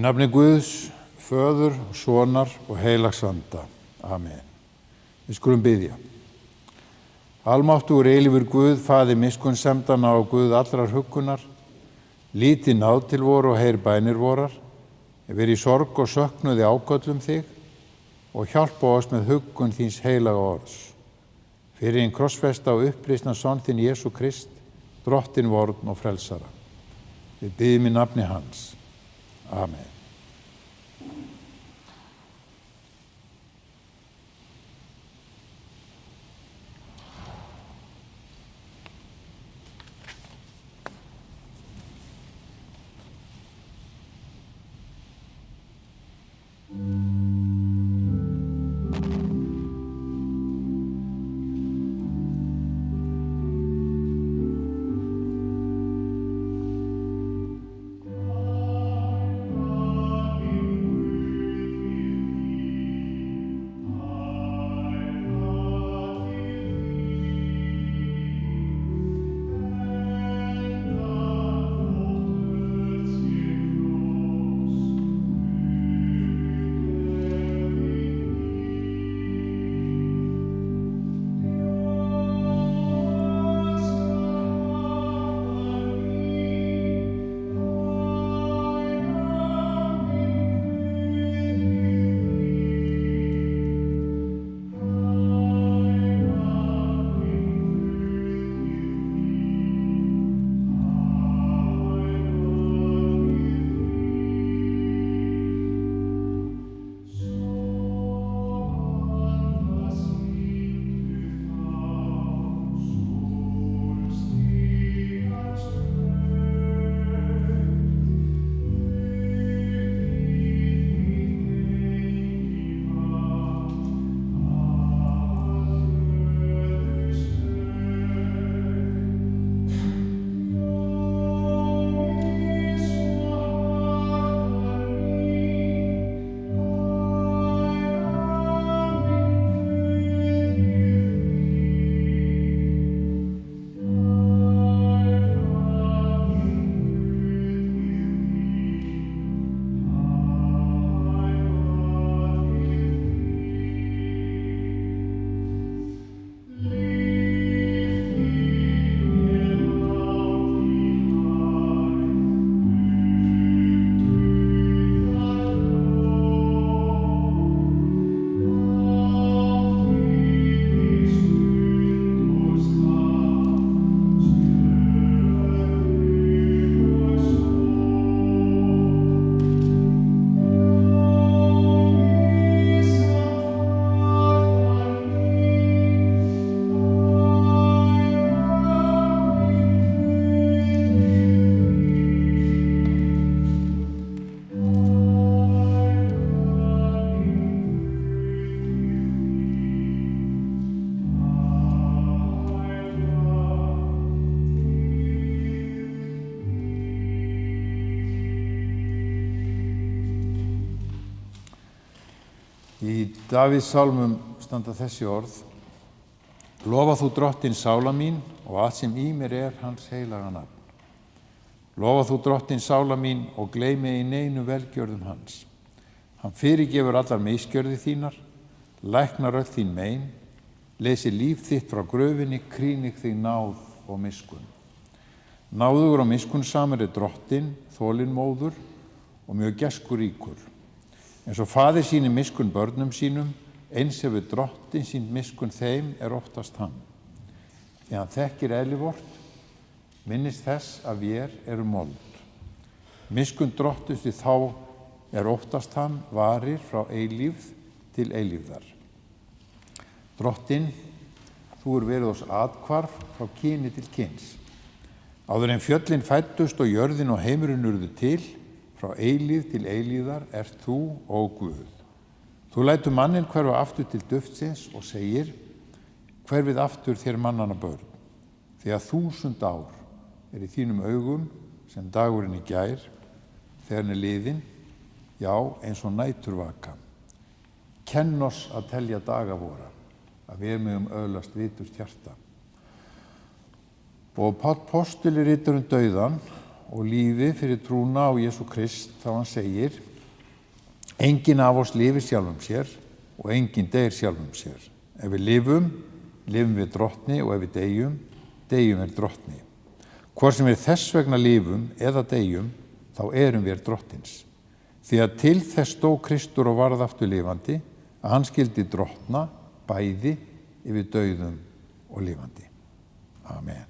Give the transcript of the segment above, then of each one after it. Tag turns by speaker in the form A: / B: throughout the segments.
A: nafni Guðs, Föður og Sonar og heilags anda. Amen. Við skulum biðja. Almáttugur eilífur Guð, Faðir miskunnsemdanna og Guð allrar huggunar, líti náð til voru og heyr bænir vorar, veri í sorg og söknuði áköllum þig og hjálpa oss með huggun þíns heilaga orðs. Fyrir hinn krossfesta og upprisna son þinn Jesú Krist, drottin vorn og frelsara. Við biðjum í nafni hans. Amen. Í Davíðs sálmum standa þessi orð: Lofa þú drottinn sála mín og allt sem í mér hans heilaga nafn. Lofa þú drottinn sála mín og gleymi í neinu velgjörðum hans. Hann fyrirgefur allar misgjörðir þínar, læknar öll þín mein, lesi líf þitt frá gröfinni, krýnig þig náð og miskunn. Náðugur og miskunnsamur drottinn, þolinmóður og mjög gæskuríkur. Eins og faðir sýnir miskunn börnum sínum, eins hefur drottinn sýnt miskunn þeim oftast hann. Því hann þekkir eðli vort, minnist þess að vér erum mold. Miskunn drottins því þá oftast hann varir frá eilífð til eilífðar. Drottinn, þú verið oss athvarf frá kyni til kyns. Áður en fjöllin fæddust og jörðin og heimurinn urðu til, frá eilífð til eilífðar þú, ó Guð. Þú lætur manninn hverfa aftur til duftsins og segir: hverfið aftur þér mannanna börn, því að 1000 ár í þínum augum sem dagurinn í gær, þegar hann liðinn, já, eins og næturvaka. Kenn oss að telja daga vora, að við megum öðlast viturt hjarta. Og Páll postuli ritar dauðan og lífi fyrir trúna á Jesú Krist þá hann segir: Enginn af oss lifir sjálfum sér og enginn deyr sjálfum sér. Ef við lifum, lifum við drottni og ef við deyjum, deyjum við drottni. Hvort sem við þess vegna lifum eða deyjum, þá erum við drottins. Því að til þess dó Kristur og varð aftur lifandi, að hann skyldi drottna bæði yfir dauðum og lifandi. Amen.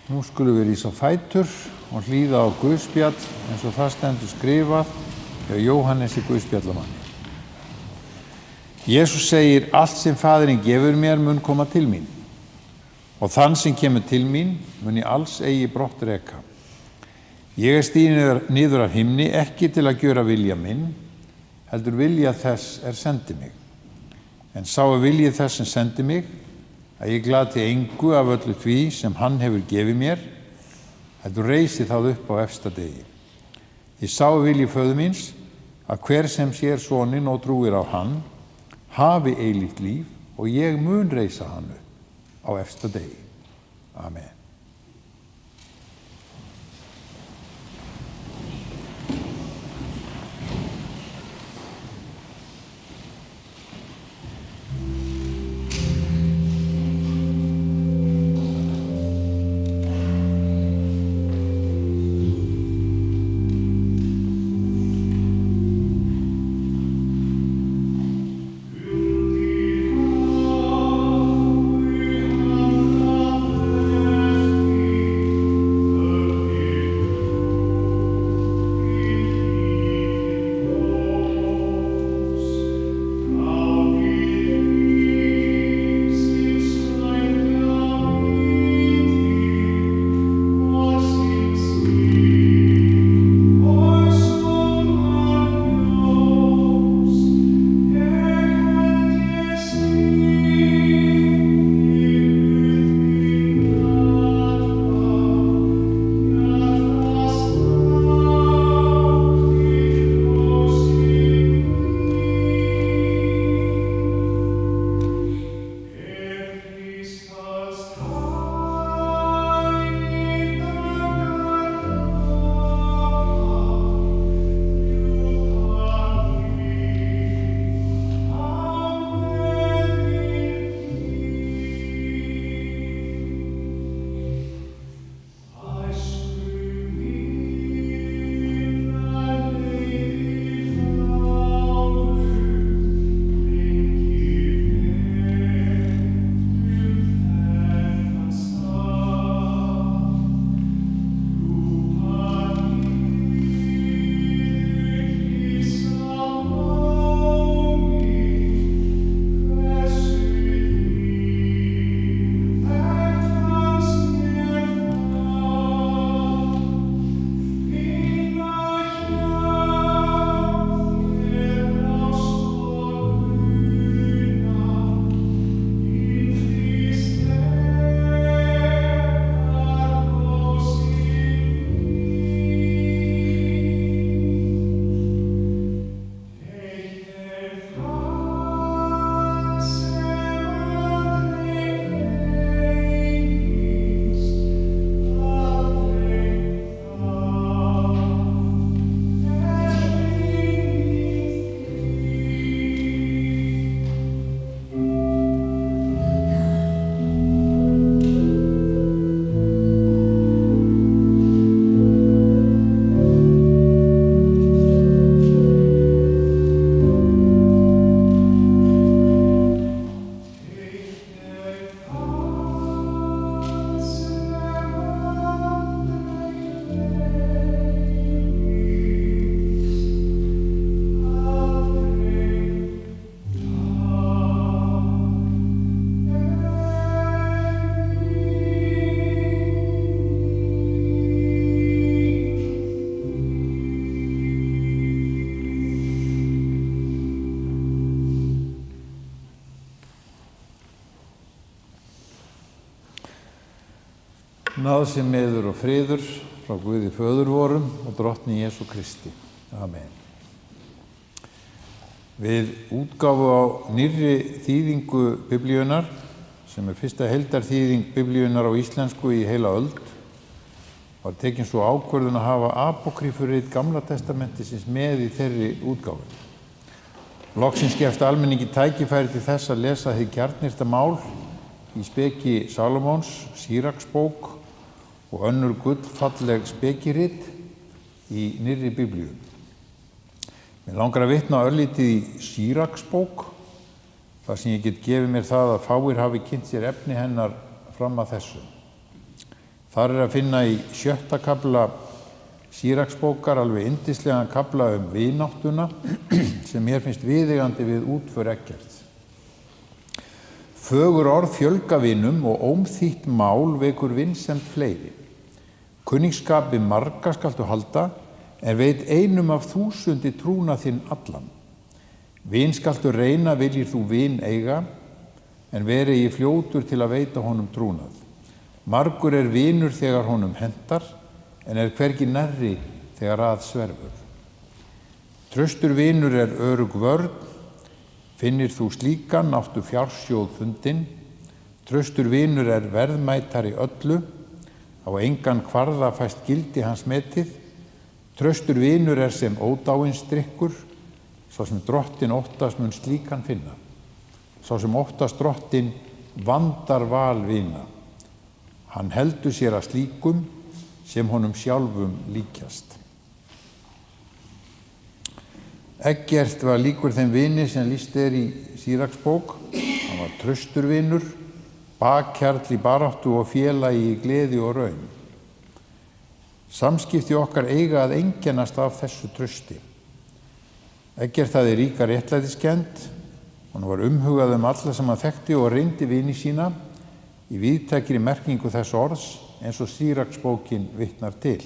B: Nú skulum við rísa á fætur og hlýða á guðspjall eins og það stendur skrifað hjá Jóhannesi guðspjallamanni. Jesús segir: allt sem Faðirinn gefur mér mun koma til mín, og þann sem kemur til mín mun ég alls eigi brott reka. Ég stiginn niður af himni ekki til að gjöra vilja minn, heldur vilja þess sendi mig. En sá vilji þess sem sendi mig, að ég glati engu af öllu því sem hann hefur gefið mér, heldur reisi það upp á efsta degi. Því sá vilji föður míns, að hver sem sér soninn og trúir á hann, hafi eilíft líf, og ég mun reisa hann upp á efsta degi. Amen.
A: Náðsemiður og friður frá Guði föður vorum og drottni Jesú Kristi. Amen. Við útgáfu á nýrri þýðingu Biblíunnar, sem fyrsta heildarþýðing Biblíunnar á íslensku í heila öld, var tekin svo ákvörðun að hafa apókrýfurit Gamla testamentisins með í þeirri útgáfu. Loksins gefst almenningi tækifæri til þess að lesa hið kjarnyrta mál í speki Salómons, Síraksbók og önnur gullfalleg spekirit í nýrri Biblíu. Mér langar að vitna örlítið í Síraksbók, þar sem ég get gefið mér það að fáir hafi kynnt sér efni hennar fram að þessu. Þar að finna í 6. kafla Síraksbókar alveg yndislegan kafla vináttuna sem mér finnst viðeigandi við útför Eggerts. Fögur orð fjölga vinum og ómþýtt mál vekur vinsemd fleiri. Kunningsskapi marga skaltu halda, en veit einum af 1000 trúna þinn allan. Vin skaltu reyna viljir þú vin eiga, en veri ég fljótur til að veita honum trúnað. Margur vinur þegar honum hentar, en hvergi nærri þegar að sverfur. Traustur vinur örugg vörn, finnir þú slíkan áttu fjársjóð fundinn. Traustur vinur verðmætari öllu, á engan kvarða fæst gildi hans metið. Traustur vinur sem ódáins drykkur, sá sem drottin óttast mun slíkan finna. Sá sem óttast drottin vandar val vina. Hann heldur sér að slíkum sem honum sjálfum líkjast. Eggert var líkur þeim vini sem lýst í Síraksbók. Hann var traustur vinur, bakhjarl í baráttu og félagi í gleði og raun. Samskipti okkar eiga að einkennast af þessu trausti. Eggert hafði ríka réttlætiskennd, hann var umhugað alla sem hann þekkti og reyndi vini sína í víðtækri merkingu þess orðs eins og Síraksbókin vitnar til.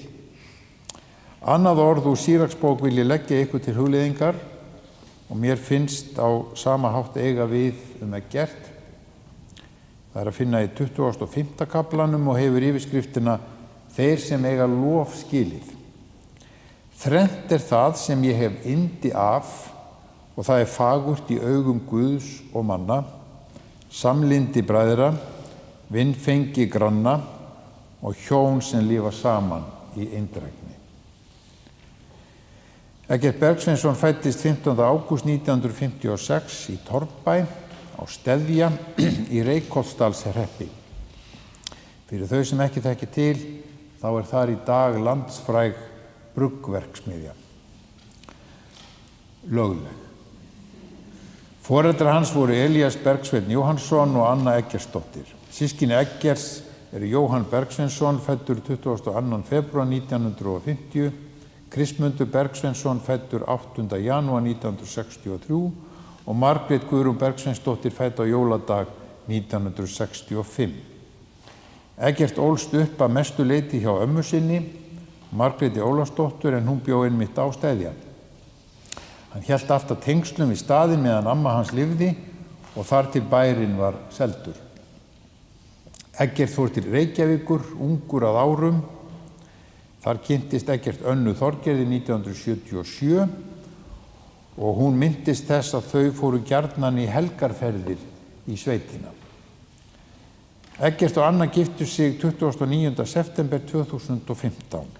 A: Annað orð úr Síraksbók vil ég leggja ykkur til hugleiðingar og mér finnst á sama hátt eiga við Eggert. Það að finna í 25. kaflanum og hefur yfirskriftina Þeir sem eiga lof skilið. Þrennt það sem ég hef yndi af og það fagurt í augum Guðs og manna, samlyndi bræðra, vinfengi granna og hjón sem lifa saman í eindrægni. Eggert Bergsveinsson fæddist 15. ágúst 1956 í Torfbæ á Steðja í Reykholtsdalshreppi. Fyrir þau sem ekki þekki til, þá þar í dag landsfræg bruggverksmiðja. Lögleg. Foreldrar hans voru Elías Bergsveinn Jóhannsson og Anna Eggertsdóttir. Systkini Eggerts Jóhann Bergsveinsson, fæddur 22. febrúar 1950, Kristmundur Bergsveinsson, fæddur 8. janúar 1963 og Margrét Guðrún Bergsveinsdóttir, fædd á jóladag 1965. Eggert ólst upp að mestu leyti hjá ömmu sinni, Margréti Ólafsdóttur, en hún bjó einmitt á Steðja. Hann hélt alltaf tengslum við staðinn meðan amma hans lifði og þar til bærinn var seldur. Eggert fór til Reykjavíkur, ungur að árum. Þar kynntist Eggert Önnu Þorgerði 1977 og hún minntist þess að þau fóru gjarnan í helgarferðir í sveitina. Eggert og Anna giftu sig 29. september 2015.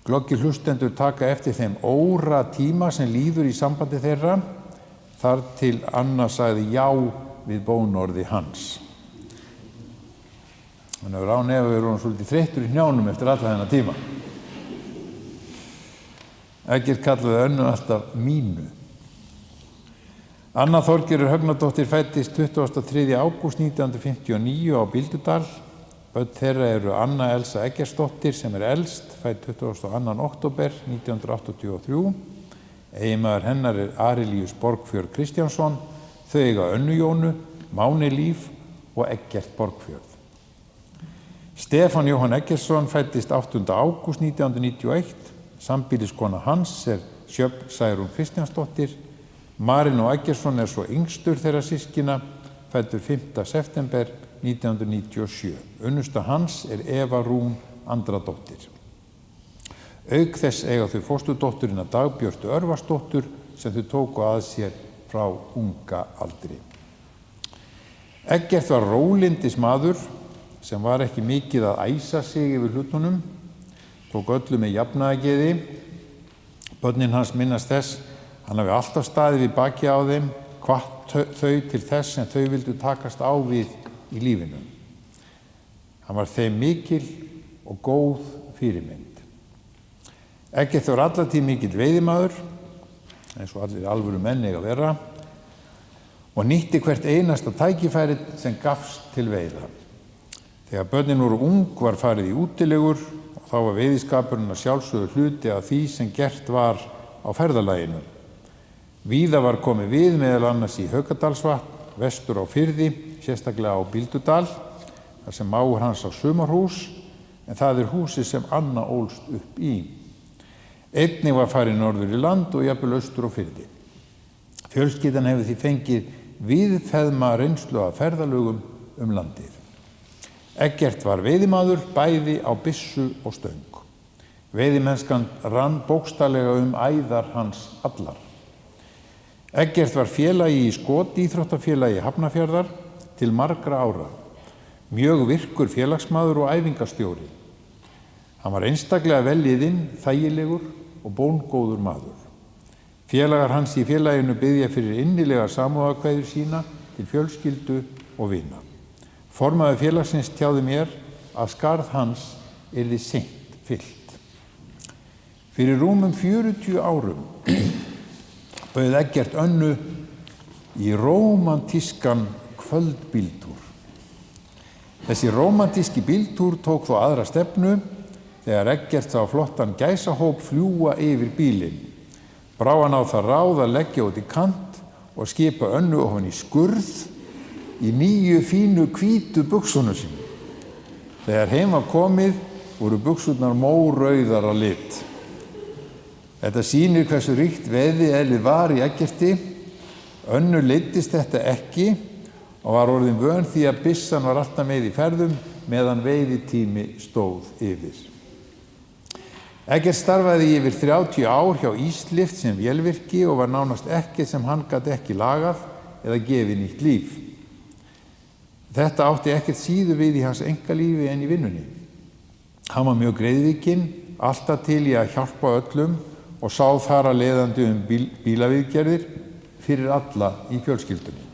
A: Glöggir hlustendur taka eftir þeim óratíma sem líður í sambandi þeirra, þar til Anna sagði já við bónorði hans. Þannig að án efa voru svolítið þreyttur í hnjánum eftir alla þennan tíma. Eggert kallaði Önnu alltaf mínu. Anna Þorgerður Högnadóttir fæddist 23. ágúst 1959 á Bíldudal. Börn þeirra Anna Elsa Eggertsdóttir sem elst, fædd 22. október 1983. Eiginmaður hennar Arilíus Borgfjörð Kristjánsson. Þau eiga Önnu Jónu, Máni Líf og Eggert Borgfjörð. Stefán Jóhann Eggertsson fæddist 8. ágúst 1991. Sambýliskona hans Sjöfn Særún Kristjánsdóttir. Marinó Eggertsson svo yngstur þeirra systkina, fæddur 5. september 1997. Unnusta hans Eva Rún Andradóttir. Auk þess eiga þau fósturdótturina Dagbjörtu Örvarsdóttur sem þau tóku að sér frá unga aldri. Eggert var rólyndis maður sem var ekki mikið að æsa sig yfir hlutunum, tók öllu með jafnaðargeði. Börnin hans minnast þess, hann hafi alltaf staðið við baki á þeim, hvatt þau til þess sem þau vildu takast á við í lífinu. Hann var þeim mikil og góð fyrirmynd. Eggert var allatíð mikill veiðimaður, eins og allir alvöru menn eiga að vera, og nýtti hvert einasta tækifæri sem gafst til veiða. Þegar börnin voru ung var farið í útilegur og þá var veiðiskapurinn að sjálfsögðu hluti af því sem gert var á ferðalaginu. Víða var komið við meðal annars í Haukadalsvatn, vestur á Firði, sérstaklega á Bíldudal, þar sem mágur hans á sumarhús, en það húsið sem Anna ólst upp í. Einnig var farið norður í land og jafnvel austur á Firði. Fjölskyldan hefur því fengið víðfeðma reynslu af ferðalögum landið. Eggert var veiðimaður bæði á byssu og stöng. Veiðimennskan rann bókstaflega æðar hans allar. Eggert var félagi í skotíþróttafélagi Hafnarfjarðar til margra ára. Mjög virkur félagsmaður og æfingarstjóri. Hann var einstaklega vel liðinn, þægilegur og bóngóður maður. Félagar hans í félaginu biðja fyrir innilegar samúðarkveðjur sína til fjölskyldu og vina. Formaður félagsins tjáði mér að skarð hans yrði seint fyllt. Fyrir rúmum 40 árum bauð Eggert Önnu í rómantískan kvöldbíltúr. Þessi rómantíski bíltúr tók þó aðra stefnu þegar Eggert sá flottan gæsahóp fljúga yfir bílinn. Brá hann á það ráð að leggja út í kant og skipa Önnu ofan í skurð í nýju fínu hvítu buxunum sínum. Þegar heim var komið voru buxurnar mórauðar að lit. Þetta sýnir hversu ríkt veiðieðlið var í Eggerti. Önnu leiddist þetta ekki og var orðin vön því að byssan var alltaf með í ferðum meðan veiðitími stóð yfir. Eggert starfaði í yfir 30 ár hjá Íslift sem vélvirki og var nánast ekkert sem hann gat ekki lagað eða gefið nýtt líf. Þetta átti ekkert síður við í hans einkalífi en í vinnunni. Hann var mjög greiðvikinn, alltaf til í að hjálpa öllum og sá þar að leiðandi bílaviðgerðir fyrir alla í fjölskyldunni.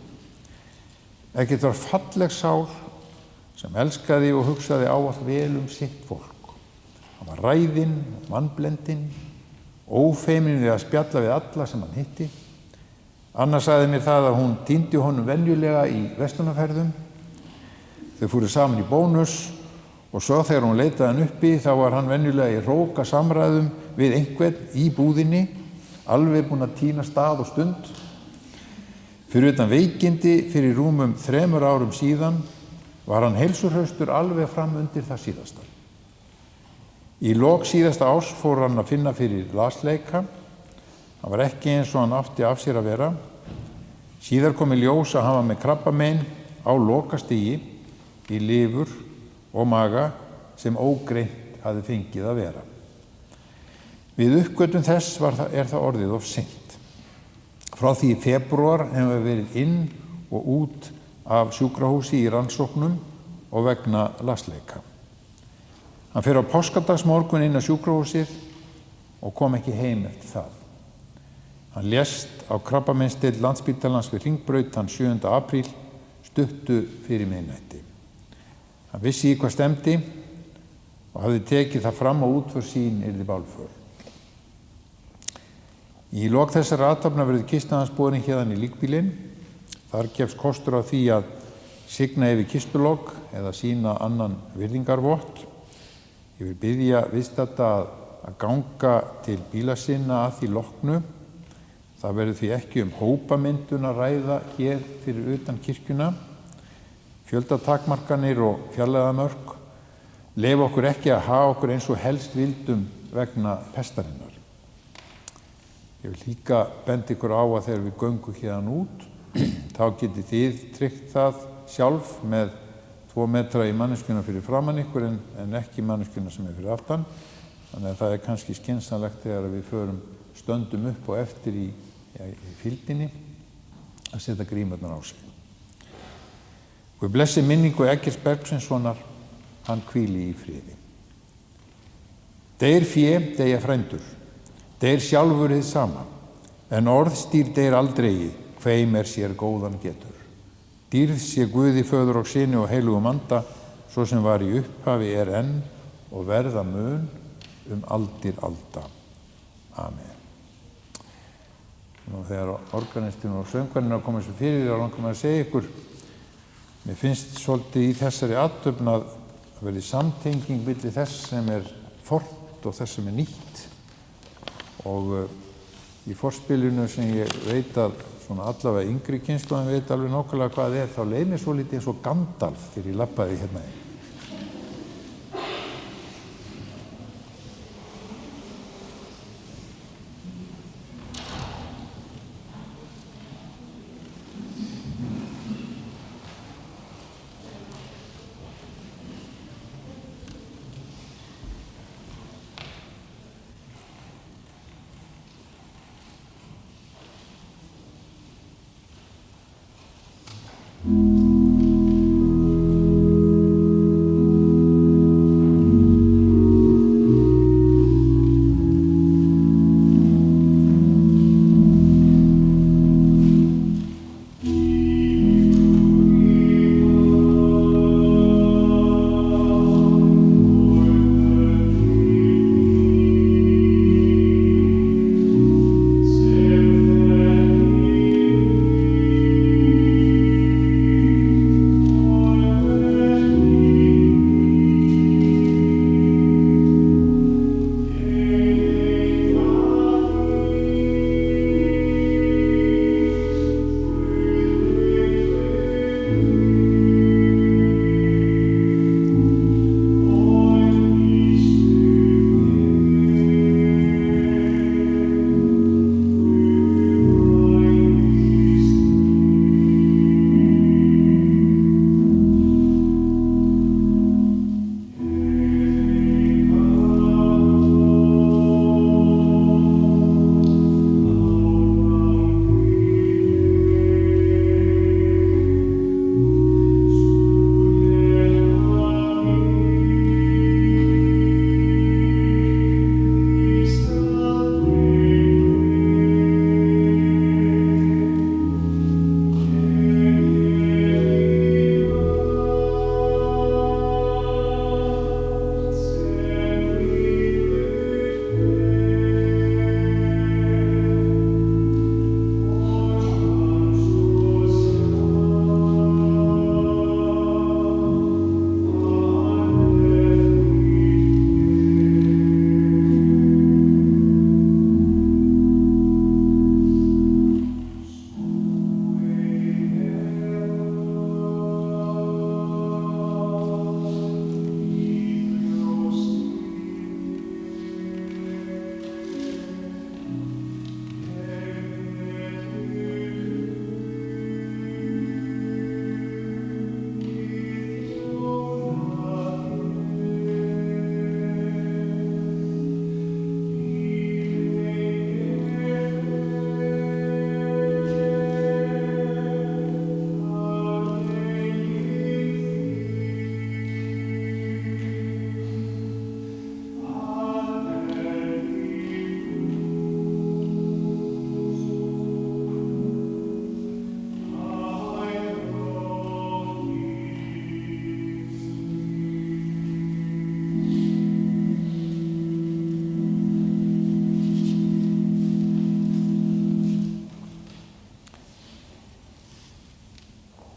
A: Eggert var falleg sál sem elskaði og hugsaði ávallt vel sitt fólk. Hann var ræðinn, mannblendinn, ófeiminn við að spjalla við alla sem hann hitti. Anna sagði mér það að hún týndi honum venjulega í verslunarferðum. Þau fóru saman í Bónus og svo þegar hún leitaði hann uppi þá var hann venjulega í hróka samræðum við einhvern í búðinni, alveg búinn að týna stað og stund. Fyrir utan veikindi fyrir rúmum 3 árum síðan var hann heilsuhraustur alveg fram undir það síðasta. Í lok síðasta árs fór hann að finna fyrir lasleika. Hann var ekki eins og hann átti af sér að vera. Síðar kom í ljós að hann var með krabbamein á lokastigi í lifur og maga sem ógreint hafði fengið að vera. Við uppgötvun þess er það orðið of seint. Frá því í febrúar hefur við verið inn og út af sjúkrahúsi í rannsóknum og vegna lasleika. Hann fer á páskadagsmorgun inn á sjúkrahúsið og kom ekki heim eftir það. Hann lést á krabbameinsdeild Landspítalans við Hringbraut þann 7. apríl, stuttu fyrir miðnætti. Hann vissi í hvað stefndi og hafði tekið það fram á útför sín yrði bálför. Í lok þessara athafna verður kista hans borin héðan í líkbílinn. Þar gefst kostur á því að signa yfir kistulogg eða sýna annan virðingarvott. Ég vil biðja viðstadda að ganga til bíla sinna að því loknu. Það verður því ekki hópamyndun að ræða hér fyrir utan kirkjuna. Fjöldatakmarkanir og fjarlægðamörk leyfa okkur ekki að hafa okkur eins og helst vildum vegna pestarinnar. Ég vil líka benda ykkur á að þegar við göngum hérna út, þá getið þið tryggt það sjálf með 2 metra í manneskjuna fyrir framan ykkur en ekki manneskjuna sem fyrir aftan. Þannig að það kannski skynsamlegt þegar við stöndum upp og eftir í fylgdinni að setja grímurnar á sig. Guð blessi minningu Eggerts Bergsveinssonar, hann hvíli í friði. Deyr fé, deyja frændur, deyr sjálfur hið sama, en orðstýr deyr aldrei, hveim sér góðan getur. Dýrð sé Guði föður og syni og heilugum anda, svo sem var í upphafi enn og verða mun aldir alda. Amen. Nú þegar organistinn og söngvarinn koma sér fyrir þá langar maður að segja ykkur, mér finnst svolítið í þessari athöfn að verði samtenging milli þess sem fornt og þess sem nýtt. Og í forspilinu sem ég veit að svona allavega yngri kynslóðin veit alveg nákvæmlega hvað þá leið mér svolítið eins og Gandalf þegar ég labbaði hérna inn.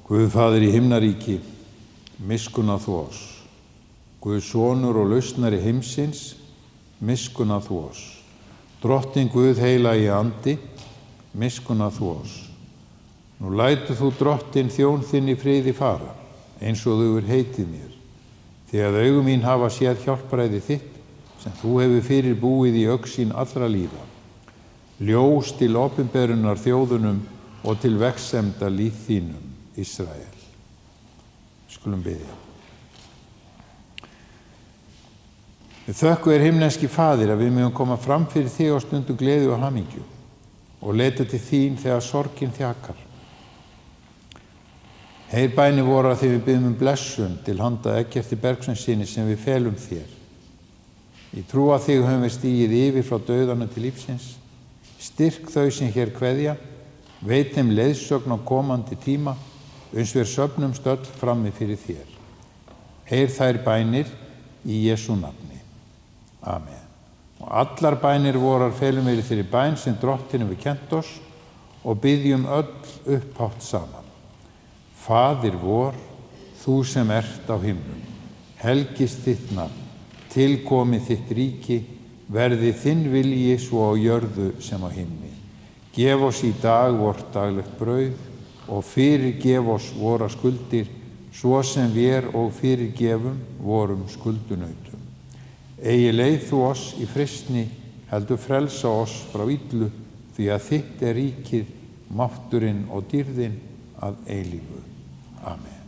A: Guð Faðir í himnaríki, miskunna þú oss. Guð sonur og lausnari heimsins, miskunna þú oss. Drottinn Guð heilagi andi, miskunna þú oss. Nú lætu þú drottinn þjón þinn í friði fara, eins og þú heitið mér. Því að augu mín hafa séð hjálparæði þitt, sem þú hefur fyrir búið í augsýn allra lífa. Ljós til opinberunar þjóðunum og til vegsemda líð þínum, Ísrael. Skulum biðja. Við þökkum þér himneski Faðir að við megum koma fram fyrir þig á stundu gleði og hamingju og leita til þín þegar sorgin þjakar. Heyr bænir voru að því við biðjum blessun til handa Eggerti Bergssyni sem við felum þér. Í trú að þig höfum við stigið yfir frá dauðanum til lífsins. Styrk þau sem hér kveðja, veit þeim leiðsögn á komandi tíma, uns við söfnumst öll frammi fyrir þér. Heyr þær bænir í Jesú nafni. Amen. Og allar bænir vorar felum við þeirri bæn sem Drottinn hefur kennt oss og biðjum öll upphátt saman. Faðir vor, þú sem ert á himnum, helgist þitt nafn, tilkomi þitt ríki, verði þinn vilji svo á jörðu sem á himni. Gef oss í dag vort daglegt brauð og fyrirgef oss vora skuldir, svo sem við og fyrirgefum vorum skuldunautum. Eigi leið þú oss í freistni, heldur frelsa oss frá illu, því að þitt er ríkið, mátturinn og dýrðin að eilífu. Amen.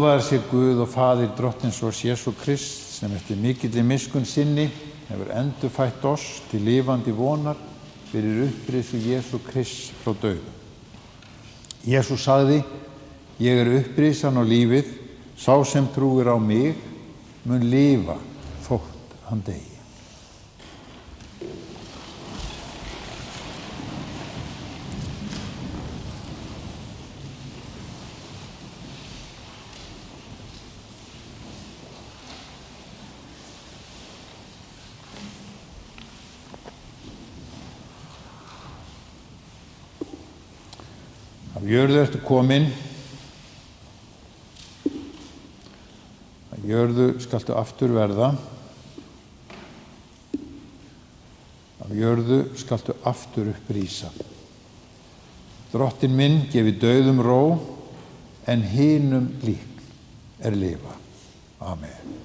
B: Lofaður sé Guð og Faðir drottins vors Jesú Krist, sem eftir mikilli miskunn sinni hefur endurfætt oss til lifandi vonar fyrir upprisu Jesú Krist frá dauðum. Jesús sagði: ég er upprisan og lífið, sá sem trúir á mig mun lifa þótt hann deyi. Af jörðu ertu komin, af jörðu skaltu aftur verða, af jörðu skaltu aftur upprísa. Drottinn minn gefi dauðum ró, en hinum líkn lifa. Amen.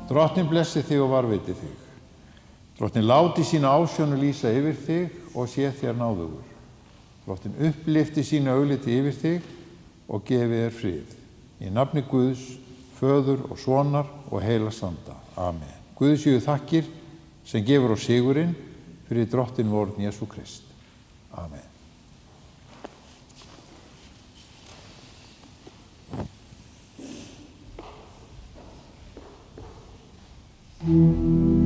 B: Drottinn blessi þig og varveiti þig. Drottinn láti sína ásjónu lýsa yfir þig og sé þér náðugur. Drottinn upplyfti sína augliti yfir þig og gefi þér frið. Í nafni Guðs, Föður og Sonar og heilags anda. Amen. Guði séu þakkir sem gefur oss sigurinn fyrir Drottinn vorn Jesú Krist. Amen.
A: Mm-hmm.